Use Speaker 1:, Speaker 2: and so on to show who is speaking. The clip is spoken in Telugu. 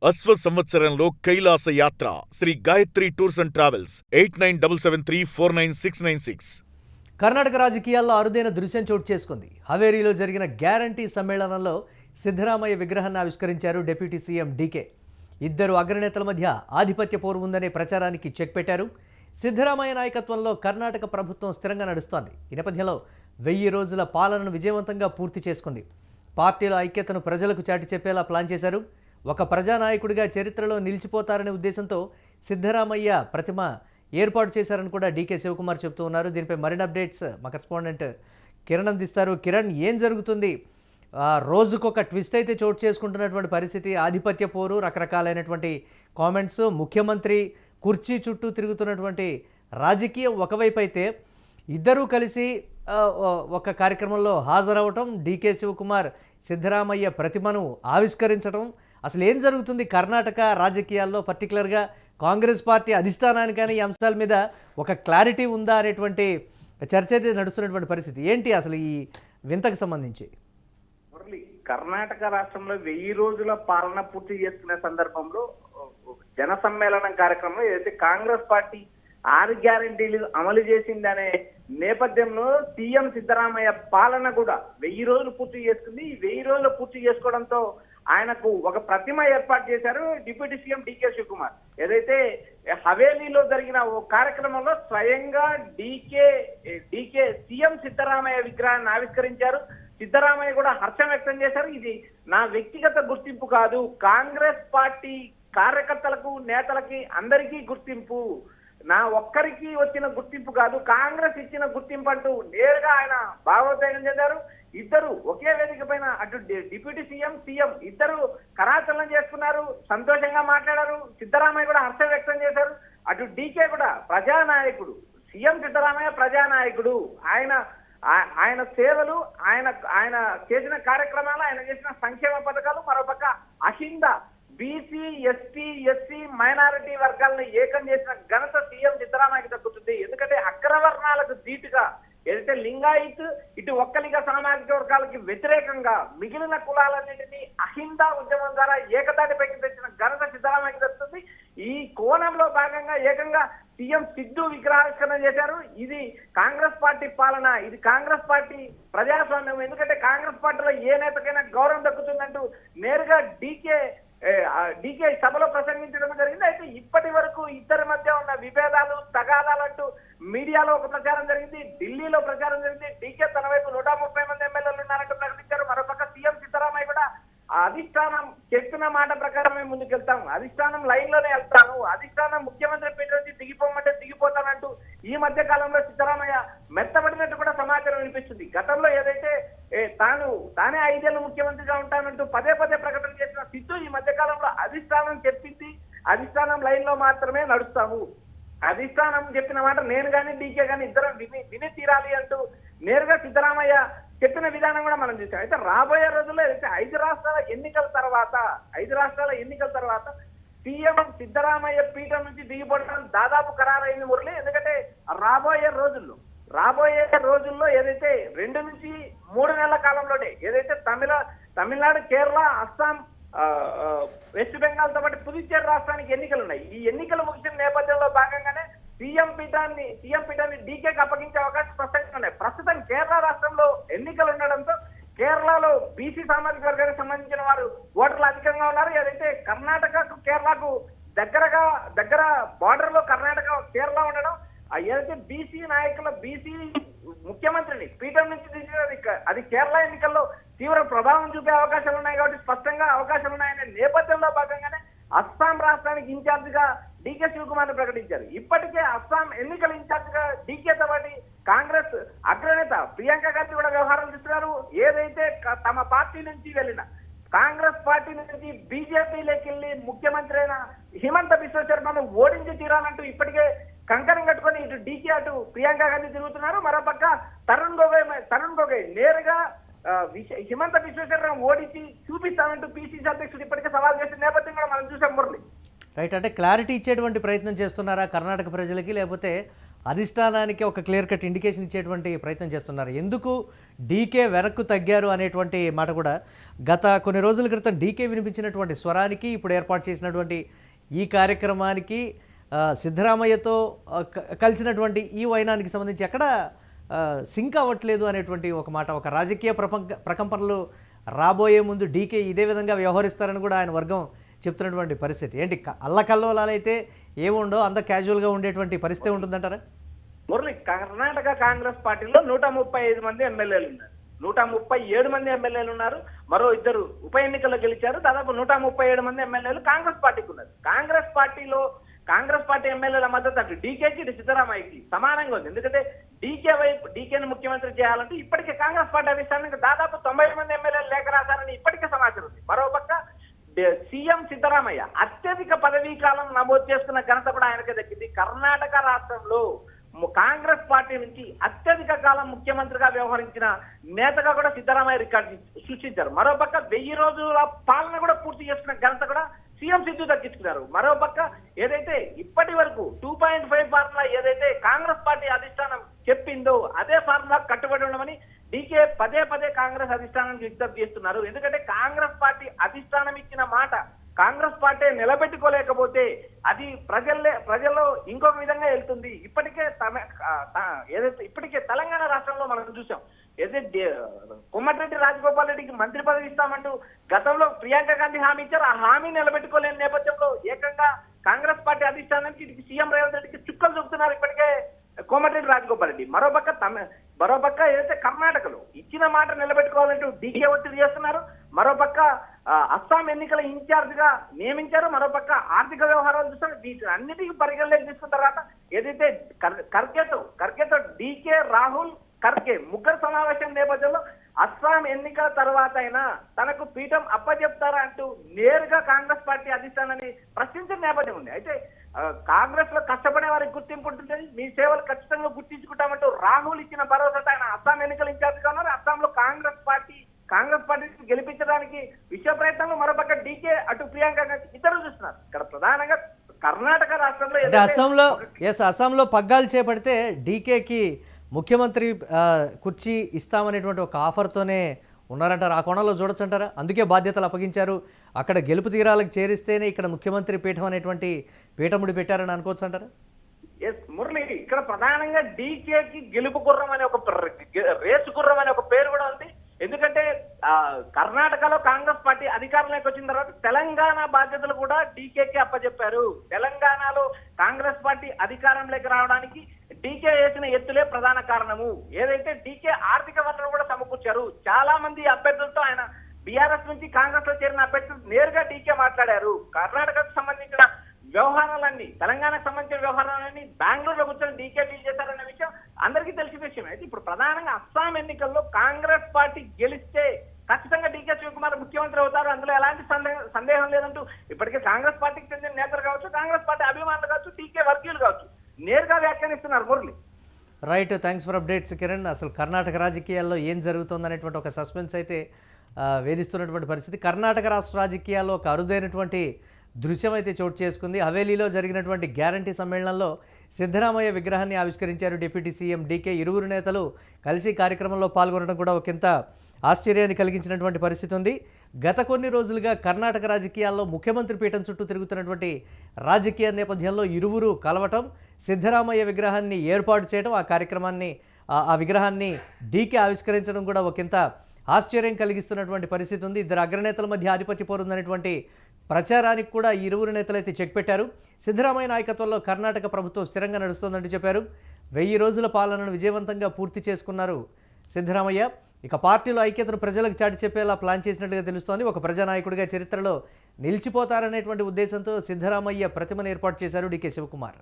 Speaker 1: అశ్వ సంవత్సరంలో కైలాస యాత్ర Sri Gayatri tours and travels 8977349696.
Speaker 2: Karnataka రాజకీయాల్లో అరుదైన దృశ్యం చోటు చేసుకుంది. హవేరీలో జరిగిన గ్యారంటీ సమ్మేళనంలో సిద్ధరామయ్య విగ్రహాన్ని ఆవిష్కరించారు డిప్యూటీ సీఎం డీకే. ఇద్దరు అగ్రనేతల మధ్య ఆధిపత్య పోరు ఉందనే ప్రచారానికి చెక్ పెట్టారు. సిద్ధరామయ్య నాయకత్వంలో కర్ణాటక ప్రభుత్వం స్థిరంగా నడుస్తోంది. ఈ నేపథ్యంలో 1000 రోజుల పాలనను విజయవంతంగా పూర్తి చేసుకుంది. పార్టీల ఐక్యతను ప్రజలకు చాటి చెప్పేలా ప్లాన్ చేశారు. ఒక ప్రజానాయకుడిగా చరిత్రలో నిలిచిపోతారనే ఉద్దేశంతో సిద్ధరామయ్య ప్రతిమ ఏర్పాటు చేశారని కూడా డీకే శివకుమార్ చెబుతూ ఉన్నారు. దీనిపై మరిన్ని అప్డేట్స్ మా కరెస్పాండెంట్ కిరణ్ అందిస్తారు. కిరణ్, ఏం జరుగుతుంది? రోజుకొక ట్విస్ట్ అయితే చోటు చేసుకుంటున్నటువంటి పరిస్థితి, ఆధిపత్య పోరు, రకరకాలైనటువంటి కామెంట్స్, ముఖ్యమంత్రి కుర్చీ చుట్టూ తిరుగుతున్నటువంటి రాజకీయం ఒకవైపు అయితే, ఇద్దరూ కలిసి ఒక కార్యక్రమంలో హాజరవటం, డీకే శివకుమార్ సిద్ధరామయ్య ప్రతిమను ఆవిష్కరించడం, అసలు ఏం జరుగుతుంది కర్ణాటక రాజకీయాల్లో? పర్టికులర్గా కాంగ్రెస్ పార్టీ అధిష్టానానికి కానీ ఈ అంశాల మీద ఒక క్లారిటీ ఉందా అనేటువంటి చర్చ అయితే నడుస్తున్నటువంటి పరిస్థితి ఏంటి అసలు ఈ వింతకు సంబంధించి?
Speaker 3: మురళి, కర్ణాటక రాష్ట్రంలో 1000 రోజుల పాలన పూర్తి చేసుకునే సందర్భంలో జన సమ్మేళనం కార్యక్రమంలో ఏదైతే కాంగ్రెస్ పార్టీ 6 గ్యారెంటీలు అమలు చేసిందనే నేపథ్యంలో సీఎం సిద్ధరామయ్య పాలన కూడా 1000 రోజులు పూర్తి చేసుకుంది. ఈ 1000 రోజులు పూర్తి చేసుకోవడంతో ఆయనకు ఒక ప్రతిమ ఏర్పాటు చేశారు డిప్యూటీ సీఎం డీకే శివకుమార్. ఏదైతే హవేలీలో జరిగిన ఓ కార్యక్రమంలో స్వయంగా డీకే సీఎం సిద్ధరామయ్య విగ్రహాన్ని ఆవిష్కరించారు. సిద్ధరామయ్య కూడా హర్షం వ్యక్తం చేశారు. ఇది నా వ్యక్తిగత గుర్తింపు కాదు, కాంగ్రెస్ పార్టీ కార్యకర్తలకు, నేతలకి అందరికీ గుర్తింపు, నా ఒక్కరికి వచ్చిన గుర్తింపు కాదు, కాంగ్రెస్ ఇచ్చిన గుర్తింపు అంటూ నేరుగా ఆయన భావోద్వేగం చెందారు. ఇద్దరు ఒకే వేదిక పైన అటు డిప్యూటీ సీఎం ఇద్దరు కరాచలనం చేసుకున్నారు, సంతోషంగా మాట్లాడారు. సిద్ధరామయ్య కూడా హర్షం వ్యక్తం చేశారు. అటు డీకే కూడా ప్రజానాయకుడు, సీఎం సిద్ధరామయ్య ప్రజానాయకుడు, ఆయన సేవలు, ఆయన చేసిన కార్యక్రమాలు, ఆయన చేసిన సంక్షేమ పథకాలు, మరోపక్క అహింద బీసీ, ఎస్టీ మైనారిటీ వర్గాలను ఏకం చేసిన ఘనత సీఎం సిద్ధరామయ్యకి దక్కుతుంది. ఎందుకంటే అగ్రవర్ణాలకు ధీటుగా ఏదైతే లింగాయిత్, ఇటు ఒక్కలిగ సామాజిక వర్గాలకి వ్యతిరేకంగా మిగిలిన కులాలన్నింటినీ అహింద ఉద్యమం ద్వారా ఏకతాటిపైకి తెచ్చిన ఘనత సిద్ధరామయ్యకి దక్కుతుంది. ఈ కోణంలో భాగంగా ఏకంగా సీఎం సిద్ధు విగ్రహావిష్కరణ చేశారు. ఇది కాంగ్రెస్ పార్టీ పాలన, ఇది కాంగ్రెస్ పార్టీ ప్రజాస్వామ్యం, ఎందుకంటే కాంగ్రెస్ పార్టీలో ఏ నేతకైనా గౌరవం దక్కుతుందంటూ నేరుగా డీకే సభలో ప్రసంగించడం జరిగింది. అయితే ఇప్పటి వరకు ఇద్దరి మధ్య ఉన్న విభేదాలు, తగాదాలంటూ మీడియాలో ఒక ప్రచారం జరిగింది, ఢిల్లీలో ప్రచారం జరిగింది. డీకే తన వైపు 130 మంది ఎమ్మెల్యేలు ఉన్నారంటూ ప్రకటించారు. మరోపక్క సీఎం సిద్ధరామయ్య కూడా అధిష్టానం చెప్పిన మాట ప్రకారమే ముందుకెళ్తాం, అధిష్టానం లైన్ లోనే వెళ్తాను, అధిష్టానం ముఖ్యమంత్రి పేరు నుంచి దిగిపోమంటే దిగిపోతానంటూ ఈ మధ్య కాలంలో సిద్ధరామయ్య మెత్తబడినట్టు కూడా సమాచారం వినిపిస్తుంది. గతంలో ఏదైతే తానే 5 ఏళ్ళు ముఖ్యమంత్రిగా ఉంటానంటూ పదే ప్రకటన చేసిన సిద్ధు ఈ మధ్య కాలంలో అధిష్టానం చెప్పింది, అధిష్టానం లైన్ లో మాత్రమే నడుస్తాము, అధిష్టానం చెప్పిన మాట నేను కానీ డీకే కానీ ఇద్దరం విని తీరాలి అంటూ నేరుగా సిద్ధరామయ్య చెప్పిన విధానం కూడా మనం చూసాం. అయితే రాబోయే రోజుల్లో అయితే 5 రాష్ట్రాల ఎన్నికల తర్వాత సీఎం సిద్ధరామయ్య పీఠం నుంచి దిగిపోవడం దాదాపు ఖరారైంది మురళి. ఎందుకంటే రాబోయే రోజుల్లో ఏదైతే 2 నుంచి 3 నెలల కాలంలోనే ఏదైతే తమిళనాడు, కేరళ, అస్సాం, వెస్ట్ బెంగాల్ తో పాటు పుదుచ్చేరి రాష్ట్రానికి ఎన్నికలు ఉన్నాయి. ఈ ఎన్నికలు ముగిసిన నేపథ్యంలో భాగంగానే సీఎం పీఠాన్ని డీకేకి అప్పగించే అవకాశం స్పష్టంగా ఉన్నాయి. ప్రస్తుతం కేరళ రాష్ట్రంలో ఎన్నికలు ఉండడంతో కేరళలో బీసీ సామాజిక వర్గానికి సంబంధించిన వారు ఓటర్లు అధికంగా ఉన్నారు. ఏదైతే కర్ణాటకకు, కేరళకు దగ్గర బార్డర్ లో కేరళ ఉండడం, ఏదైతే బీసీ ముఖ్యమంత్రిని పీఠం నుంచి తీసినది అది కేరళ ఎన్నికల్లో తీవ్ర ప్రభావం చూపే అవకాశాలు ఉన్నాయి. కాబట్టి స్పష్టంగా అవకాశాలు ఉన్నాయనే నేపథ్యంలో భాగంగానే అస్సాం రాష్ట్రానికి ఇన్ఛార్జ్ గా డీకే శివకుమార్ ప్రకటించారు. ఇప్పటికే అస్సాం ఎన్నికల ఇన్ఛార్జ్ గా డీకేతో పాటు కాంగ్రెస్ అగ్రనేత ప్రియాంక గాంధీ కూడా వ్యవహారాలు తీస్తున్నారు. ఏదైతే తమ పార్టీ నుంచి వెళ్ళిన కాంగ్రెస్ పార్టీ నుంచి బీజేపీలోకి వెళ్ళి ముఖ్యమంత్రి అయిన హిమంత బిశ్వ శర్మను ఓడించి తీరాలంటూ ఇప్పటికే కంకణం కట్టుకొని ఇటు డీకే అటు ప్రియాంక గాంధీ తిరుగుతున్నారు. మరోపక్క తరుణ్ గొగోయ్ నేరుగా హిమంత బిశ్వ శర్మను ఓడించి చూపిస్తామంటూ పిసిసి అధ్యక్షుడు ఇప్పటికే సవాల్ చేసిన నేపథ్యం కూడా మనం చూసాం మురళి.
Speaker 2: రైట్, అంటే క్లారిటీ ఇచ్చేటువంటి ప్రయత్నం చేస్తున్నారా కర్ణాటక ప్రజలకి, లేకపోతే అధిష్టానానికి ఒక క్లియర్ కట్ ఇండికేషన్ ఇచ్చేటువంటి ప్రయత్నం చేస్తున్నారు. ఎందుకు డీకే వెనక్కు తగ్గారు అనేటువంటి మాట కూడా గత కొన్ని రోజుల క్రితం డీకే వినిపించినటువంటి స్వరానికి ఇప్పుడు ఏర్పాటు చేసినటువంటి ఈ కార్యక్రమానికి సిద్ధరామయ్యతో కలిసినటువంటి ఈ వైనానికి సంబంధించి ఎక్కడ సింక్ అవ్వట్లేదు అనేటువంటి ఒక మాట, ఒక రాజకీయ ప్రకంపనలు రాబోయే ముందు డీకే ఇదే విధంగా వ్యవహరిస్తారని కూడా ఆయన వర్గం చెప్తున్నటువంటి పరిస్థితి. ఏంటి అల్లకల్లోలాలైతే ఏముండో అంత క్యాజువల్గా ఉండేటువంటి పరిస్థితి ఉంటుందంటారా?
Speaker 3: మురళి, కర్ణాటక కాంగ్రెస్ పార్టీలో 135 మంది ఎమ్మెల్యేలు ఉన్నారు, 137 మంది ఎమ్మెల్యేలు ఉన్నారు. మరో 2 ఉప ఎన్నికల్లో గెలిచారు. దాదాపు 137 మంది ఎమ్మెల్యేలు కాంగ్రెస్ పార్టీకి ఉన్నారు. కాంగ్రెస్ పార్టీ ఎమ్మెల్యేల మద్దతు అటు డీకేకి ఇటు సిద్ధరామయ్యకి సమానంగా ఉంది. ఎందుకంటే డీకేని ముఖ్యమంత్రి చేయాలంటే ఇప్పటికే కాంగ్రెస్ పార్టీ అధిష్టానానికి దాదాపు 90 మంది ఎమ్మెల్యేలు లేఖ రాశారని ఇప్పటికే సమాచారం ఉంది. మరోపక్క సీఎం సిద్ధరామయ్య అత్యధిక పదవీ కాలం నమోదు చేసుకున్న ఘనత కూడా ఆయనకే దక్కింది. కర్ణాటక రాష్ట్రంలో కాంగ్రెస్ పార్టీ నుంచి అత్యధిక కాలం ముఖ్యమంత్రిగా వ్యవహరించిన నేతగా కూడా సిద్ధరామయ్య రికార్డు సృష్టించారు. మరోపక్క 1000 రోజుల పాలన కూడా పూర్తి చేసుకున్న ఘనత కూడా సీఎం సిద్ధు దక్కించుకున్నారు. మరోపక్క ఏదైతే ఇప్పటి వరకు 2.5 ఫార్ములా ఏదైతే కాంగ్రెస్ పార్టీ అధిష్టానం చెప్పిందో అదే ఫార్ములా కట్టుబడి ఉండమని డీకే పదే కాంగ్రెస్ అధిష్టానానికి విజ్ఞప్తి చేస్తున్నారు. ఎందుకంటే కాంగ్రెస్ పార్టీ అధిష్టానం ఇచ్చిన మాట కాంగ్రెస్ పార్టీ నిలబెట్టుకోలేకపోతే అది ప్రజల్లో ఇంకొక విధంగా వెళ్తుంది. ఇప్పటికే తెలంగాణ రాష్ట్రంలో మనం చూసాం. ఏదైతే కోమటిరెడ్డి రాజగోపాల్ రెడ్డికి మంత్రి పదవి ఇస్తామంటూ గతంలో ప్రియాంక గాంధీ హామీ ఇచ్చారు. ఆ హామీ నిలబెట్టుకోలేని నేపథ్యంలో ఏకంగా కాంగ్రెస్ పార్టీ అధిష్టానానికి ఇటు సీఎం రేవంత్ రెడ్డికి చుక్కలు చూపుతున్నారు ఇప్పటికే కోమటిరెడ్డి రాజగోపాల్ రెడ్డి. మరోపక్క ఏదైతే కర్ణాటకలో ఇచ్చిన మాట నిలబెట్టుకోవాలంటూ డీకే ఒత్తిడి చేస్తున్నారు. మరోపక్క అస్సాం ఎన్నికల ఇన్ఛార్జ్ గా నియమించారు. మరోపక్క ఆర్థిక వ్యవహారాలు చూస్తారు. వీటి అన్నిటికీ పరిగణలోకి తీసుకున్న తర్వాత ఏదైతే కర్కేతో డీకే, రాహుల్, కర్కే ముగ్గురు సమావేశం నేపథ్యంలో అస్సాం ఎన్నికల తర్వాత అయినా తనకు పీఠం అప్పచెప్తారా అంటూ నేరుగా కాంగ్రెస్ పార్టీ అధిష్టానాన్ని ప్రశ్నించిన నేపథ్యం ఉంది. అయితే కాంగ్రెస్ లో కష్టపడే వారికి గుర్తింపు ఉంటుంది, మీ సేవలు ఖచ్చితంగా గుర్తించుకుంటామంటూ రాహుల్ ఇచ్చిన భరోసాతో ఆయన అస్సాం ఎన్నికల ఇన్ఛార్జిగా ఉన్నారు. అస్సాంలో కాంగ్రెస్ పార్టీ గెలిపించడానికి విశ్వ ప్రయత్నంలో మరోపక్క డీకే అటు ప్రియాంక ఇతరులు చూస్తున్నారు. ఇక్కడ ప్రధానంగా కర్ణాటక రాష్ట్రంలో
Speaker 2: అస్సాంలో పగ్గాలు చేపడితే డీకేకి ముఖ్యమంత్రి కుర్చీ ఇస్తామనేటువంటి ఒక ఆఫర్తోనే ఉన్నారంటారు. ఆ కోణంలో చూడొచ్చంటారా? అందుకే బాధ్యతలు అప్పగించారు. అక్కడ గెలుపు తీరాలకు చేరిస్తేనే ఇక్కడ ముఖ్యమంత్రి పీఠం అనేటువంటి పీఠముడి పెట్టారని అనుకోవచ్చు అంటారా?
Speaker 3: మురళి, ఇక్కడ ప్రధానంగా డీకేకి గెలుపు గుర్రం అనే ఒక రేసు గుర్రం అనే ఒక పేరు కూడా ఉంది. ఎందుకంటే కర్ణాటకలో కాంగ్రెస్ పార్టీ అధికారంలోకి వచ్చిన తర్వాత తెలంగాణ బాధ్యతలు కూడా డీకేకి అప్పచెప్పారు. తెలంగాణలో కాంగ్రెస్ పార్టీ అధికారంలోకి రావడానికి డీకే వేసిన ఎత్తులే ప్రధాన కారణము. ఏదైతే డీకే ఆర్థిక వనరులు కూడా సమకూర్చారు. చాలా మంది అభ్యర్థులతో ఆయన బీఆర్ఎస్ నుంచి కాంగ్రెస్ లో చేరిన అభ్యర్థులు నేరుగా డీకే మాట్లాడారు. కర్ణాటకకు సంబంధించిన వ్యవహారాలన్నీ, తెలంగాణకు సంబంధించిన వ్యవహారాలన్నీ బెంగళూరులో కూర్చొని డీకే డీల్ చేశారన్న విషయం అందరికీ తెలిసిన విషయం. అయితే ఇప్పుడు ప్రధానంగా అస్సాం ఎన్నికల్లో కాంగ్రెస్ పార్టీ గెలిస్తే ఖచ్చితంగా డీకే శివకుమార్ ముఖ్యమంత్రి అవుతారు, అందులో ఎలాంటి సందేహం లేదంటూ ఇప్పటికే కాంగ్రెస్ పార్టీకి చెందిన నేతలు కావచ్చు, కాంగ్రెస్ పార్టీ అభిమానులు కావచ్చు, డీకే వర్గీయులు కావచ్చు నేరుగా వ్యాఖ్యానిస్తున్నారు. Murali,
Speaker 2: right, thanks for updates Kiran. అసలు కర్ణాటక రాజకీయాల్లో ఏం జరుగుతుందనేటువంటి ఒక సస్పెన్స్ అయితే వేధిస్తున్నటువంటి పరిస్థితి. కర్ణాటక రాష్ట్ర రాజకీయాల్లో ఒక అరుదైనటువంటి దృశ్యం అయితే చోటు చేసుకుంది. హవేలీలో జరిగినటువంటి గ్యారంటీ సమ్మేళనంలో సిద్ధరామయ్య విగ్రహాన్ని ఆవిష్కరించారు డిప్యూటీ సీఎం డీకే. ఇరువురు నేతలు కలిసి కార్యక్రమంలో పాల్గొనడం కూడా ఒకంత ఆశ్చర్యాన్ని కలిగించినటువంటి పరిస్థితి ఉంది. గత కొన్ని రోజులుగా కర్ణాటక రాజకీయాల్లో ముఖ్యమంత్రి పీఠం చుట్టూ తిరుగుతున్నటువంటి రాజకీయ నేపథ్యంలో ఇరువురు కలవటం, సిద్ధరామయ్య విగ్రహాన్ని ఏర్పాటు చేయడం, ఆ కార్యక్రమాన్ని ఆ విగ్రహాన్ని డీకే ఆవిష్కరించడం కూడా ఒకంత ఆశ్చర్యం కలిగిస్తున్నటువంటి పరిస్థితి ఉంది. ఇద్దరు అగ్రనేతల మధ్య ఆధిపత్య పోరుందనేటువంటి ప్రచారానికి కూడా ఈ ఇరువురు నేతలు అయితే చెక్ పెట్టారు. సిద్ధరామయ్య నాయకత్వంలో కర్ణాటక ప్రభుత్వం స్థిరంగా నడుస్తోందంటూ చెప్పారు. 1000 రోజుల పాలనను విజయవంతంగా పూర్తి చేసుకున్నారు సిద్ధరామయ్య. ఇక పార్టీలో ఐక్యతను ప్రజలకు చాటి చెప్పేలా ప్లాన్ చేసినట్లుగా తెలుస్తోంది. ఒక ప్రజానాయకుడిగా చరిత్రలో నిలిచిపోతారనేటువంటి ఉద్దేశంతో సిద్ధరామయ్య ప్రతిమను ఏర్పాటు చేశారు డీకే శివకుమార్.